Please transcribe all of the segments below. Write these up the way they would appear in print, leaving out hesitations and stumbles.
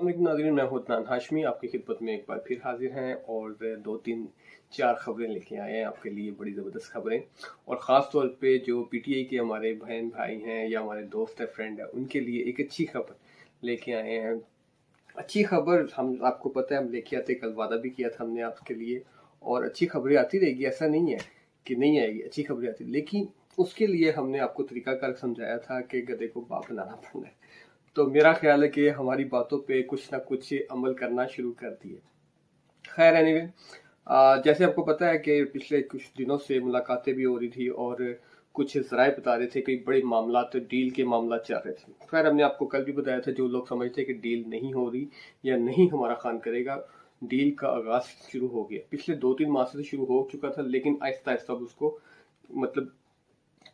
अस्सलाम नाज़रीन, मैं हूं अदनान हाशमी आपकी खिदमत में एक बार फिर हाजिर हैं और दो तीन चार खबरें लेके आए हैं आपके लिए, बड़ी ज़बरदस्त खबरें। और ख़ास तौर पे जो पीटीआई के हमारे बहन भाई हैं या हमारे दोस्त हैं, फ्रेंड हैं, उनके लिए एक अच्छी खबर लेके आए हैं। अच्छी खबर हम आपको पता है हम लेके आते, कल वादा भी किया था हमने आपके लिए, और अच्छी खबरें आती रहेगी, ऐसा नहीं है कि नहीं आएगी, अच्छी खबरें आती। लेकिन उसके लिए हमने आपको तरीकाकार समझाया था कि गधे को बाप बनाना पड़ना है। तो मेरा ख्याल है कि हमारी बातों पे कुछ ना कुछ अमल करना शुरू कर दिए। खैर एनीवे, जैसे आपको पता है कि पिछले कुछ दिनों से मुलाकातें भी हो रही थी और कुछ ज़राए बता रहे थे कि बड़े मामला डील के मामला चल रहे थे। खैर हमने आपको कल भी बताया था, जो लोग समझते हैं कि डील नहीं हो रही या नहीं हमारा खान करेगा, डील का आगाज शुरू हो गया। पिछले 2-3 माह से शुरू हो चुका था, लेकिन आहिस्ता आहिस्ता उसको मतलब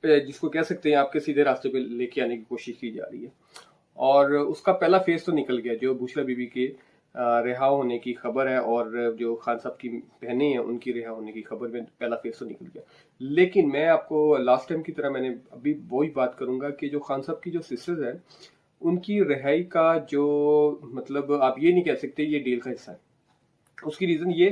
जिसको कह सकते हैं आपके सीधे रास्ते पे लेके आने की कोशिश की जा रही है। और उसका पहला फेज तो निकल गया, जो बुशरा बीबी के रिहा होने की खबर है और जो खान साहब की बहनें हैं उनकी रिहा होने की खबर में पहला फेज तो निकल गया। लेकिन मैं आपको लास्ट टाइम की तरह मैंने अभी वही बात करूंगा कि जो खान साहब की जो सिस्टर्स हैं उनकी रिहाई का जो मतलब आप ये नहीं कह सकते ये डील का हिस्सा है। उसकी रीजन ये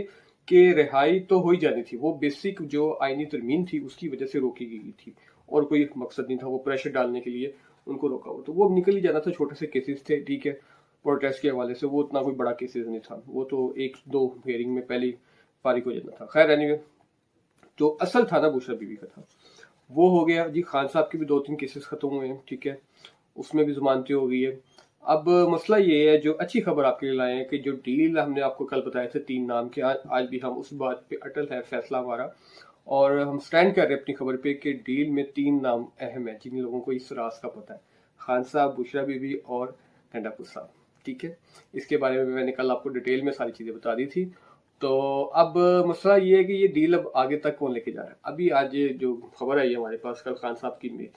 कि रिहाई तो हो ही जानी थी, वो बेसिक जो आईनी तरमीम थी उसकी वजह से रोकी गई थी और कोई मकसद नहीं था वो प्रेशर डालने के लिए उनको रोका हुआ। तो वो निकल ही जाना था, छोटे से केसेस थे, ठीक है, प्रोटेस्ट के हवाले से वो उतना कोई बड़ा केसेस नहीं था, वो तो 1-2 हियरिंग में पहले फारिग हो जाना था। खैर एनीवे, जो असल था ना बुशरा बीबी का था वो हो गया जी। खान साहब के भी 2-3 केसेस खत्म हुए हैं, ठीक है, उसमें भी जमानती हो गई है। अब मसला ये है, जो अच्छी खबर आपके लिए लाए हैं कि जो डील हमने आपको कल बताए थे 3 नाम के, आज भी हम उस बात पे अटल है फैसला हमारा, और हम स्टैंड कर रहे हैं अपनी खबर पे कि डील में 3 नाम अहम है जिन लोगों को इस राज का पता है, खान साहब, बुशरा बीबी और गंडापुर साहब, ठीक है। इसके बारे में मैंने कल आपको डिटेल में सारी चीज़ें बता दी थी। तो अब मसला ये है कि ये डील अब आगे तक कौन लेके जा रहा है। अभी आज जो खबर आई है हमारे पास, कल खान साहब की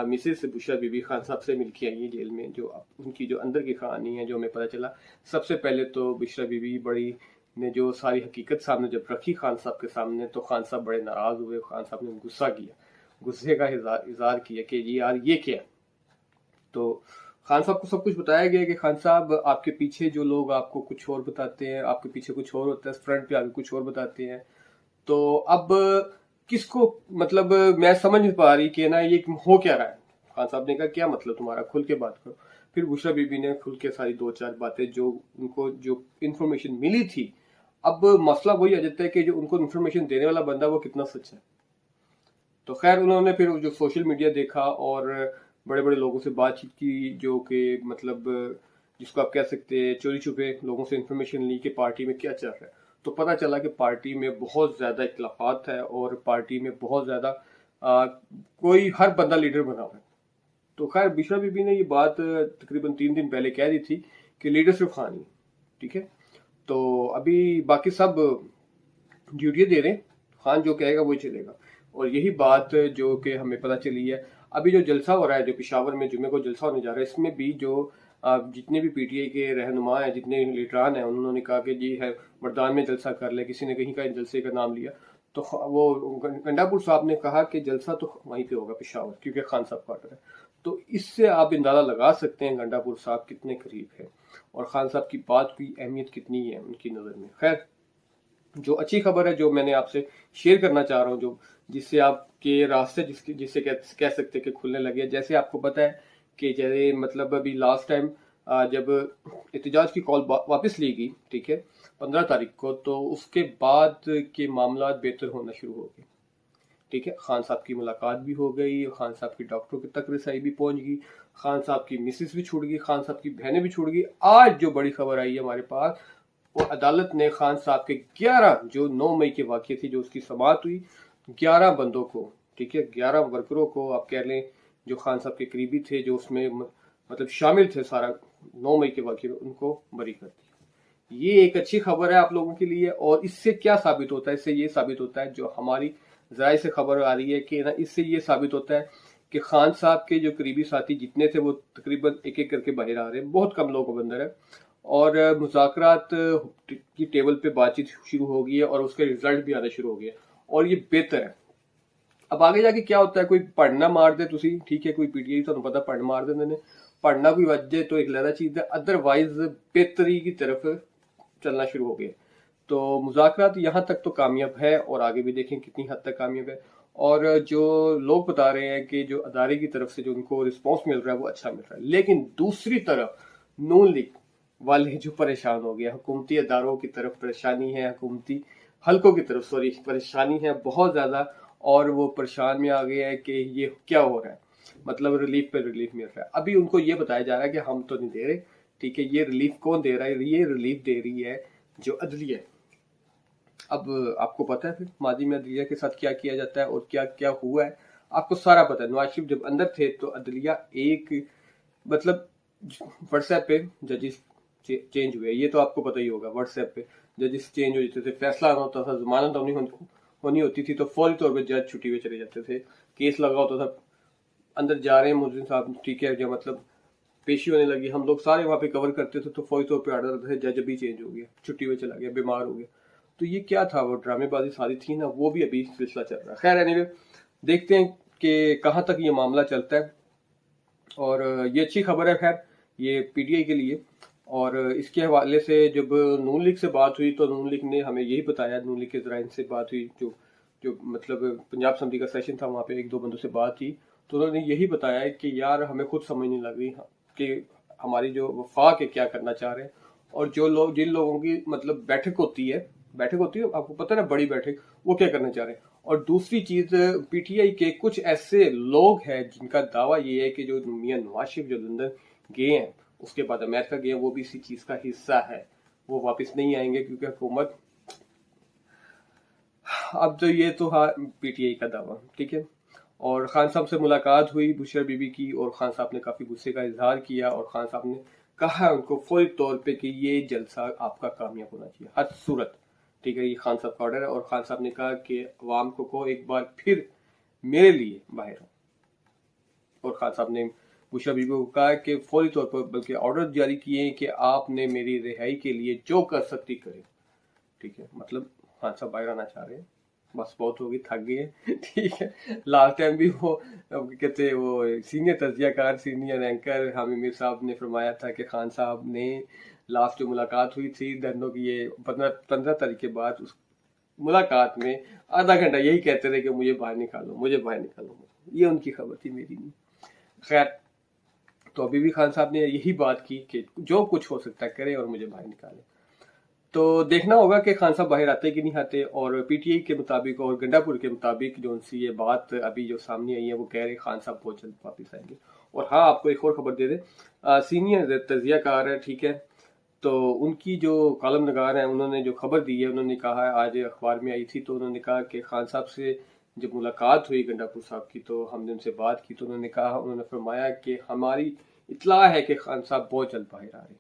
मिसेस बुशरा बीबी खान साहब से मिलके आई है जेल में, जो उनकी जो अंदर की कहानी है जो हमें पता चला। सबसे पहले तो बुशरा बीबी बड़ी ने जो सारी हकीकत सामने जब रखी खान साहब के सामने, तो खान साहब बड़े नाराज हुए। खान साहब ने गुस्सा किया, गुस्से का इजहार किया कि जी यार ये क्या। तो खान साहब को सब कुछ बताया गया कि खान साहब आपके पीछे जो लोग आपको कुछ और बताते हैं, आपके पीछे कुछ और होता है, फ्रंट पे आके कुछ और बताते हैं। तो अब किसको मतलब मैं समझ नहीं पा रही कि ना ये हो क्या रहा है। खान साहब ने कहा क्या मतलब तुम्हारा, खुल के बात करो। फिर बुशरा बीबी ने खुल के सारी 2-4 बातें जो उनको जो इन्फॉर्मेशन मिली थी। अब मसला वही आ जाता है कि जो उनको इन्फॉर्मेशन देने वाला बंदा वो कितना सच है। तो खैर उन्होंने फिर जो सोशल मीडिया देखा और बड़े बड़े लोगों से बातचीत की, जो कि मतलब जिसको आप कह सकते हैं चोरी छुपे लोगों से इन्फॉर्मेशन ली कि पार्टी में क्या चल रहा है। तो पता चला कि पार्टी में बहुत ज़्यादा इख्लाफात है और पार्टी में बहुत ज़्यादा कोई हर बंदा लीडर बना हुआ है। तो खैर बुशरा बीबी ने ये बात तकरीबन 3 दिन पहले कह दी थी कि लीडर सिर्फ खान ही, ठीक है। तो अभी बाकी सब ड्यूटी दे रहे हैं, खान जो कहेगा वही चलेगा। और यही बात जो कि हमें पता चली है। अभी जो जलसा हो रहा है, जो पेशावर में जुमे को जलसा होने जा रहा है, इसमें भी जो जितने भी पीटीआई के रहनुमा हैं, जितने लीडरान हैं, उन्होंने कहा कि जी है मर्दान में जलसा कर ले। किसी ने कहीं का जलसे का नाम लिया, तो वो गंडापुर साहब ने कहा कि जलसा तो वहीं पे होगा पेशावर, क्योंकि खान साहब का ऑर्डर है। तो इससे आप अंदाजा लगा सकते हैं गंडापुर साहब कितने करीब है और खान साहब की बात की अहमियत कितनी है उनकी नज़र में। खैर, जो अच्छी खबर है जो मैंने आपसे शेयर करना चाह रहा हूँ, जो जिससे आपके रास्ते जिससे कह सकते हैं कि खुलने लगे। जैसे आपको पता है कि जैसे मतलब अभी लास्ट टाइम जब एहतजाज की कॉल वापस ली गई, ठीक है, 15 तारीख को, तो उसके बाद के मामला बेहतर होना शुरू हो गए, ठीक है। खान साहब की मुलाकात भी हो गई, खान साहब की डॉक्टरों तक रसाई भी पहुंच गई, खान साहब की मिसेस भी छूट गई, खान साहब की बहनें भी छूट गई। आज जो बड़ी खबर आई है हमारे पास, वो अदालत ने खान साहब के 11 जो 9 मई के वाक़ये थी, जो उसकी समाअत हुई, 11 बंदों को, ठीक है, 11 वर्करों को आप कह लें जो खान साहब के करीबी थे, जो उसमें मतलब शामिल थे सारा 9 मई के वाक़ये में, उनको बरी कर दिया। ये एक अच्छी खबर है आप लोगों के लिए। और इससे क्या साबित होता है, इससे ये साबित होता है, जो हमारी जराए से खबर आ रही है कि ना, इससे ये साबित होता है कि खान साहब के जो करीबी साथी जितने थे वो तकरीबन एक एक करके बाहर आ रहे हैं, बहुत कम लोग अंदर है। और मुज़ाकरात की टेबल पे बातचीत शुरू हो गई है और उसके रिजल्ट भी आने शुरू हो गए और ये बेहतर है। अब आगे जाके क्या होता है, कोई पढ़ना मार दे तुसी, ठीक है, कोई पीटीआई तो पता पढ़ मार देंगे ने, पढ़ना भी वजह तो एक अलग चीज है, अदरवाइज बेहतरी की तरफ चलना शुरू हो गए। तो मुज़ाकरात यहाँ तक तो कामयाब है और आगे भी देखें कितनी हद तक कामयाब है। और जो लोग बता रहे हैं कि जो अदारे की तरफ से जो उनको रिस्पॉन्स मिल रहा है वो अच्छा मिल रहा है, लेकिन दूसरी तरफ नून लीग वाले जो परेशान हो गया, हुकूमती अदारों की तरफ परेशानी है, हुकूमती हलकों की तरफ सॉरी परेशानी है बहुत ज्यादा। और वो परेशान में आ गए हैं कि ये क्या हो रहा है, मतलब रिलीफ पे रिलीफ मिल रहा है। अभी उनको ये बताया जा रहा है कि हम तो नहीं दे रहे, ठीक है, ये रिलीफ कौन दे रहा है, ये रिलीफ दे रही है जो अदलिया है। अब आपको पता है फिर माजी में अदलिया के साथ क्या किया जाता है और क्या क्या हुआ है, आपको सारा पता है। नवाज शरीफ जब अंदर थे तो अदलिया एक मतलब व्हाट्सएप पे जजेस चेंज हुए, ये तो आपको पता ही होगा। व्हाट्सएप पे जजेस चेंज हो जाते थे, फैसला आना होता था, जमानत होनी होती थी तो फौरी तौर पे जज छुट्टी पे चले जाते थे। केस लगा होता था, अंदर जा रहे हैं मुजरिम साहब, ठीक है, जो मतलब पेशी होने लगी, हम लोग सारे वहां पे कवर करते थे तो फौरी तौर पे ऑर्डर थे, जज भी चेंज हो गया, छुट्टी पे चला गया, बीमार हो गया। तो ये क्या था, वो ड्रामेबाजी सारी थी ना, वो भी अभी सिलसिला चल रहा है। खैर एनीवे देखते हैं कि कहाँ तक ये मामला चलता है। और ये अच्छी खबर है खैर ये पीटीआई के लिए। और इसके हवाले से जब नून लीग से बात हुई तो नून लीग ने हमें यही बताया, नून लीग के जराइन से बात हुई, जो जो मतलब पंजाब असम्बली का सेशन था वहाँ पे एक दो बंदों से बात की, तो उन्होंने यही बताया कि यार हमें खुद समझ नहीं लग रही कि हमारी जो वफाक है क्या करना चाह रहे हैं। और जो लोग जिन लोगों की मतलब बैठक होती है आपको पता है ना, बड़ी बैठक, वो क्या करना चाह रहे हैं। और दूसरी चीज पीटीआई के कुछ ऐसे लोग हैं जिनका दावा ये है कि जो मियां नवाज शरीफ जो लंदन गए हैं उसके बाद अमेरिका गए हैं, वो भी इसी चीज का हिस्सा है, वो वापस नहीं आएंगे क्योंकि हुकूमत। अब तो ये तो हाँ पीटीआई का दावा, ठीक है। और खान साहब से मुलाकात हुई बुशरा बीबी की, और खान साहब ने काफी गुस्से का इजहार किया, और खान साहब ने कहा उनको फौरी तौर पे कि ये जलसा आपका कामयाब होना चाहिए हर सूरत, ठीक है, ये खान साहब का ऑर्डर है। और खान साहब ने कहा कि अवाम को कहो एक बार फिर मेरे लिए बाहर आओ। और खान साहब ने बुशरा बीबी को कहा कि फौरी तौर पर बल्कि ऑर्डर जारी किए कि आपने मेरी रिहाई के लिए जो कर सकती करे, ठीक है, मतलब खान साहब बाहर आना चाह रहे हैं, बस बहुत होगी, थक गए ठीक है। लास्ट टाइम भी वो कहते हैं वो सीनियर तजियाकार सीनियर एंकर हामिद मीर साहब ने फरमाया था कि खान साहब ने लास्ट जो मुलाकात हुई थी धरनों की, ये 15 तारीख के बाद उस मुलाकात में आधा घंटा यही कहते थे कि मुझे बाहर निकालो, मुझे बाहर निकालो, ये उनकी खबर थी, मेरी नहीं। खैर तो अभी भी खान साहब ने यही बात की कि जो कुछ हो सकता है करें और मुझे बाहर निकालें। तो देखना होगा कि खान साहब बाहर आते कि नहीं आते। और पीटीआई के मुताबिक और गंडापुर के मुताबिक जो उनसी ये बात अभी जो सामने आई है वो कह रहे खान साहब बहुत जल्द वापस आएंगे। और हाँ आपको एक और खबर दे दे, सीनियर तजियाकार है, ठीक है, तो उनकी जो कॉलम नगार है उन्होंने जो खबर दी है, उन्होंने कहा है, आज अखबार में आई थी, तो उन्होंने कहा कि खान साहब से जब मुलाकात हुई गंडापुर साहब की तो हमने उनसे बात की, तो उन्होंने फरमाया कि हमारी इतला है कि खान साहब बहुत जल्द बाहर आ रहे हैं।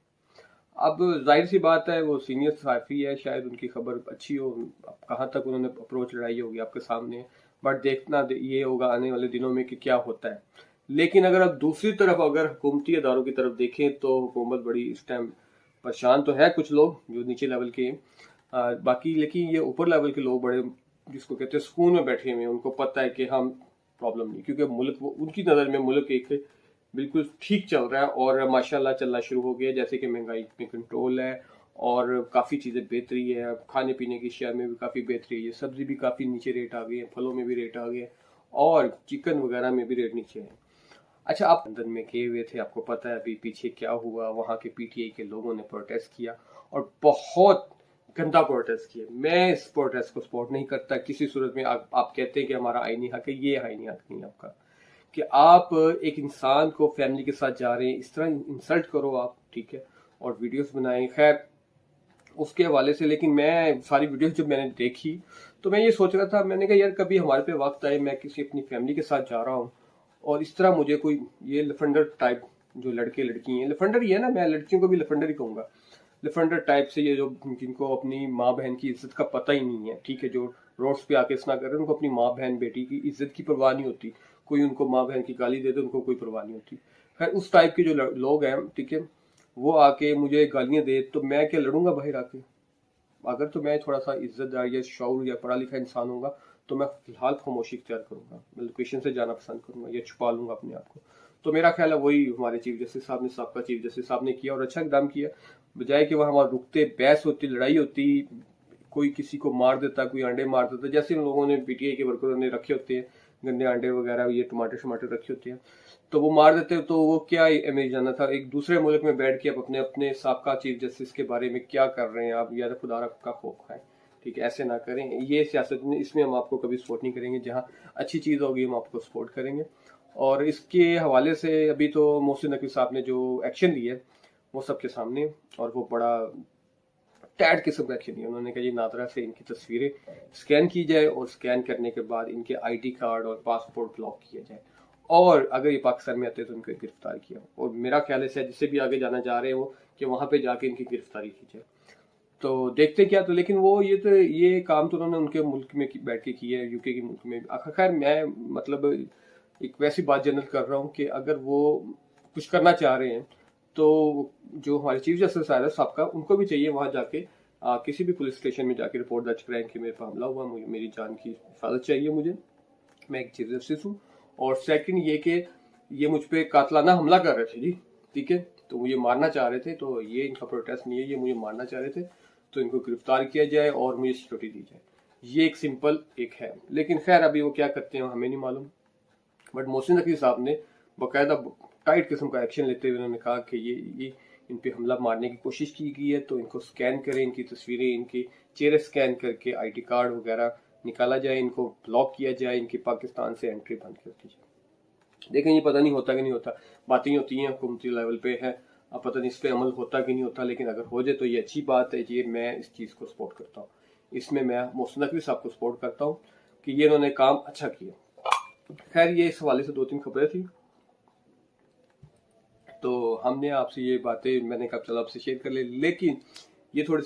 अब जाहिर सी बात है वो सीनियर सहाफ़ी है, शायद उनकी खबर अच्छी हो, अब कहाँ तक उन्होंने अप्रोच लड़ाई होगी आपके सामने, बट देखना ये होगा आने वाले दिनों में कि क्या होता है। लेकिन अगर अब दूसरी तरफ अगर हुकूमती अदारों की तरफ देखें तो हुकूमत बड़ी इस टाइम परेशान तो है, कुछ लोग जो नीचे लेवल के हैं, बाकी लेकिन ये ऊपर लेवल के लोग बड़े जिसको कहते हैं सुकून में बैठे हुए हैं, उनको पता है कि हम प्रॉब्लम नहीं, क्योंकि मुल्क उनकी नज़र में मुल्क एक बिल्कुल ठीक चल रहा है और माशाल्लाह चलना शुरू हो गया, जैसे कि महंगाई में कंट्रोल है और काफ़ी चीज़ें बेहतरी है, खाने पीने की अशिया में भी काफ़ी बेहतरी है, सब्जी भी काफ़ी नीचे रेट आ गई है, फलों में भी रेट आ गए और चिकन वगैरह में भी रेट नीचे है। अच्छा आप लंदन में गए हुए थे, आपको पता है अभी पीछे क्या हुआ, वहाँ के पीटीआई के लोगों ने प्रोटेस्ट किया और बहुत गंदा प्रोटेस्ट किया। मैं इस प्रोटेस्ट को सपोर्ट नहीं करता किसी सूरत में। आप कहते हैं कि हमारा आईनी हक है, ये आईनी हक नहीं आपका कि आप एक इंसान को फैमिली के साथ जा रहे हैं इस तरह इंसल्ट करो आप, ठीक है, और वीडियोस बनाएं। खैर उसके हवाले से लेकिन मैं सारी वीडियोस जब मैंने देखी तो मैं ये सोच रहा था, मैंने कहा यार कभी हमारे पे वक्त आए मैं किसी अपनी फैमिली के साथ जा रहा हूँ और इस तरह मुझे कोई ये लफंडर टाइप जो लड़के लड़की हैं, लफंडर ही है ना, मैं लड़कियों को भी लफंडर ही कहूँगा, लफंडर टाइप से ये जो जिनको अपनी माँ बहन की इज्जत का पता ही नहीं है, ठीक है, जो रोड्स पे आके इतना कर रहे हैं, उनको अपनी माँ बहन बेटी की इज्जत की परवाह नहीं होती, कोई उनको माँ बहन की गाली दे दे उनको कोई परवाह नहीं होती। खैर उस टाइप के जो लोग हैं, ठीक है, वो आके मुझे गालियां दे तो मैं क्या लड़ूंगा बाहर आके? अगर तो मैं थोड़ा सा इज्जतदार या शौर या पढ़ा लिखा इंसान होगा तो मैं फिलहाल खामोशी इख्तियार करूंगा, मैं लोकेशन से जाना पसंद करूंगा या छुपा लूंगा अपने आप को। तो मेरा ख्याल है वही हमारे चीफ जस्टिस साहब ने, साबका चीफ जस्टिस साहब ने किया और अच्छा इकदाम किया। बजाय कि वहाँ रुकते, बहस होती, लड़ाई होती, कोई किसी को मार देता, कोई अंडे मार देता, जैसे उन लोगों ने पीटीआई के वर्करों ने रखे होते हैं गंदे अंडे वगैरह, ये टमाटर शमाटर रखे होते हैं, तो वो मार देते। तो वो क्या इमेज जाना था, एक दूसरे मुल्क में बैठ के आप अपने अपने साबका चीफ जस्टिस के बारे में क्या कर रहे हैं आप, या तो खुदा का खौफ खाएं। ठीक है, ऐसे ना करें, ये सियासत में, इसमें हम आपको कभी सपोर्ट नहीं करेंगे। जहाँ अच्छी चीज़ होगी हम आपको सपोर्ट करेंगे। और इसके हवाले से अभी तो मोहसिन नकवी साहब ने जो एक्शन लिया वो सबके सामने, और वो बड़ा टैड किस्म का एक्शन लिया। उन्होंने कहा जी नादरा से इनकी तस्वीरें स्कैन की जाए और स्कैन करने के बाद इनके आईडी कार्ड और पासपोर्ट ब्लॉक किया जाए, और अगर ये पाकिस्तान में आते तो उनको गिरफ्तार किया। और मेरा ख्याल है जिससे भी आगे जाना चाह रहे हैं वो, कि वहां पे जाके इनकी गिरफ्तारी की जाए। तो देखते क्या, तो लेकिन वो ये काम तो उन्होंने उनके मुल्क में बैठ के किया है, यूके के मुल्क में। खैर मैं मतलब एक वैसी बात जनरल कर रहा हूँ कि अगर वो कुछ करना चाह रहे हैं तो जो हमारे चीफ जस्टिस साहब का, उनको भी चाहिए वहां जाके किसी भी पुलिस स्टेशन में जाके रिपोर्ट दर्ज कराएं कि मेरे पर हमला हुआ, मुझे मेरी जान की हिफाजत चाहिए, मुझे, मैं एक चीफ जस्टिस हूँ। और सेकंड ये कि ये मुझ पर कातलाना हमला कर रहे थे जी, ठीक है, तो मुझे मारना चाह रहे थे, तो ये इनका प्रोटेस्ट नहीं है, ये मुझे मारना चाह रहे थे, तो इनको गिरफ्तार किया जाए और मुझे सिक्योरिटी दी जाए। ये एक सिंपल एक है, लेकिन खैर अभी वो क्या करते हैं हमें नहीं मालूम। बट मोहसिन नकवी साहब ने बाकायदा टाइट किस्म का एक्शन लेते हुए उन्होंने कहा कि ये इन पे हमला मारने की कोशिश की गई है, तो इनको स्कैन करें, इनकी तस्वीरें, इनके चेहरे स्कैन करके आईडी कार्ड वगैरह निकाला जाए, इनको ब्लॉक किया जाए, इनकी पाकिस्तान से एंट्री बंद कर दी जाए। देखें, ये पता नहीं होता कि नहीं होता, बातें होती हैं, हुकूमती लेवल पे है, अब पता नहीं इस पर अमल होता कि नहीं होता, लेकिन अगर हो जाए तो ये अच्छी बात है। ये मैं इस चीज़ को सपोर्ट करता हूँ, इसमें मैं मोहसिन नकवी साहब को सपोर्ट करता हूँ कि ये इन्होंने काम अच्छा किया। खैर ये इस हवाले से 2-3 खबरें थी, तो हमने आपसे ये बातें, मैंने कहा चलो आपसे शेयर कर ले। लेकिन ये थोड़ी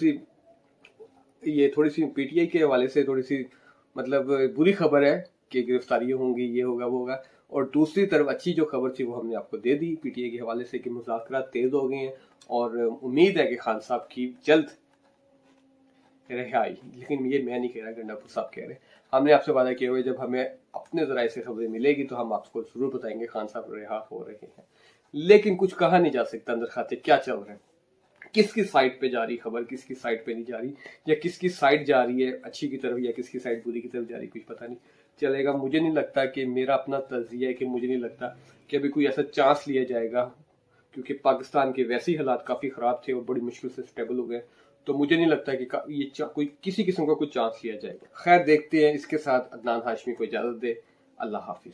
सी पीटीआई के हवाले से थोड़ी सी मतलब बुरी खबर है कि गिरफ्तारी होंगी, ये होगा वो होगा। और दूसरी तरफ अच्छी जो खबर थी वो हमने आपको दे दी पीटीआई के हवाले से कि मुज़ाकरात तेज हो गए हैं और उम्मीद है कि खान साहब की जल्द रिहाई। लेकिन ये मैं नहीं कह रहा, गंडापुर साहब कह रहे। हमने आपसे वादा किया हुआ है जब हमें अपने जराये से खबरें मिलेगी तो हम आपको जरूर बताएंगे खान साहब रिहा हो रहे हैं। लेकिन कुछ कहा नहीं जा सकता अंदर खाते क्या चल रहा है, किसकी साइड पे जा रही खबर, किसकी साइड पे नहीं जा रही, या किसकी साइड जा रही है अच्छी की तरफ या किसकी साइड बुरी की तरफ जा रही, कुछ पता नहीं चलेगा। मुझे नहीं लगता कि, मेरा अपना तज्जिया है कि मुझे नहीं लगता कि अभी कोई ऐसा चांस लिया जाएगा, क्योंकि पाकिस्तान के वैसे ही हालात काफी खराब थे और बड़ी मुश्किल से स्टेबल हो गए। तो मुझे नहीं लगता कि ये कोई किसी किस्म का कोई चांस लिया जाएगा। खैर देखते हैं। इसके साथ अदनान हाशमी को इजाजत दे। अल्लाह हाफिज।